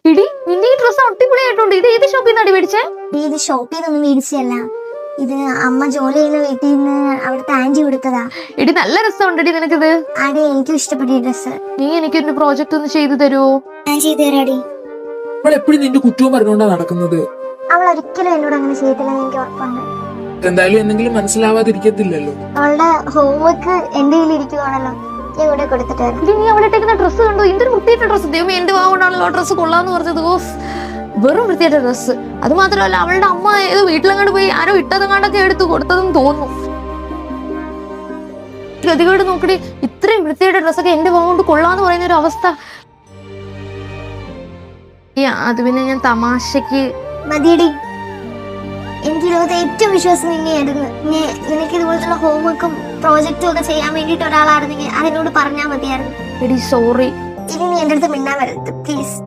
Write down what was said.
ഇടി നിന്റെ ഈ ഡ്രസ് അടിപൊളിയായിട്ടുണ്ട്. ഇത് ഏത് ഷോപ്പിൽ നിന്ന് അടി മേടിച്ചേ? ഇത് ഷോപ്പിൽ നിന്നൊന്നും മേടിച്ചല്ല, ഇത് അമ്മ ജോലി ചെയ്യുന്ന വീട്ടിൽ നിന്ന് അവിടുത്തെ ആന്റി കൊടുത്തതാ. ഇടി നല്ല രസമുണ്ടടി നിനക്കിത്. ആടി എനിക്കും ഇഷ്ടപ്പെട്ട ഈ ഡ്രസ്. നീ എനിക്കൊരു പ്രോജക്റ്റ് ഒന്ന് ചെയ്തു തരുമോ? ഞാൻ ചെയ്തു തരാടി. അവൾ എപ്പോഴും നിന്റെ കുറ്റവും പറഞ്ഞുകൊണ്ടാ നടക്കുന്നത്. അവൾ ഒരിക്കലും എന്നോട് അങ്ങനെ ചെയ്തില്ലെന്ന് എനിക്ക് ഉറപ്പുണ്ട്. എന്തായാലും എന്തെങ്കിലും മനസ്സിലാവാതിരിക്കത്തില്ലല്ലോ. അവളുടെ ഹോംവർക്ക് എന്റെ കയ്യിൽ ഇരിക്കുവാണല്ലോ, ഞാൻ ഇവിടെ കൊടുത്തിട്ട് വരാം. ഇടി നീ അവളെ ഇട്ടേക്കുന്ന ഡ്രസ്സ് കണ്ടോ? എന്തൊരു വൃത്തിയായിട്ട ഡ്രസ്സ്. ദൈവമേ, എന്റെ വാവുകൊണ്ടാണല്ലോ ഡ്രസ്സ് കൊള്ളാന്ന് പറഞ്ഞത്. ഓഫ്, വെറും വൃത്തിയായിട്ട ഡ്രസ്സ്. അത് മാത്രമല്ല അവളുടെ അമ്മ ഏതോ വീട്ടിലങ്ങോട്ട് പോയി ആരോ ഇട്ടതെങ്ങാണ്ടൊക്കെ എടുത്ത് കൊടുത്തതെന്ന് തോന്നുന്നു. ഗതികേട് നോക്കടി, ഇത്രയും വൃത്തിയായിട്ട ഡ്രസ്സൊക്കെ എന്റെ വാവുകൊണ്ട് കൊള്ളാന്ന് പറയുന്ന ഒരു അവസ്ഥ. അത് പിന്നെ ഞാൻ തമാശക്ക്. മതിയടി, എനിക്ക് ലോകത്തെ ഏറ്റവും വിശ്വാസം നിന്നെയായിരുന്നു. നിനക്ക് ഇതുപോലത്തുള്ള ഹോംവർക്കും പ്രോജക്റ്റും ഒക്കെ ചെയ്യാൻ വേണ്ടിയിട്ട് ഒരാളായിരുന്നെങ്കിൽ അതിനോട് പറഞ്ഞാൽ മതിയായിരുന്നു. എടി സോറി. ഇനി നീ എന്റെ അടുത്ത് മിണ്ടാൻ വരരുത് പ്ലീസ്.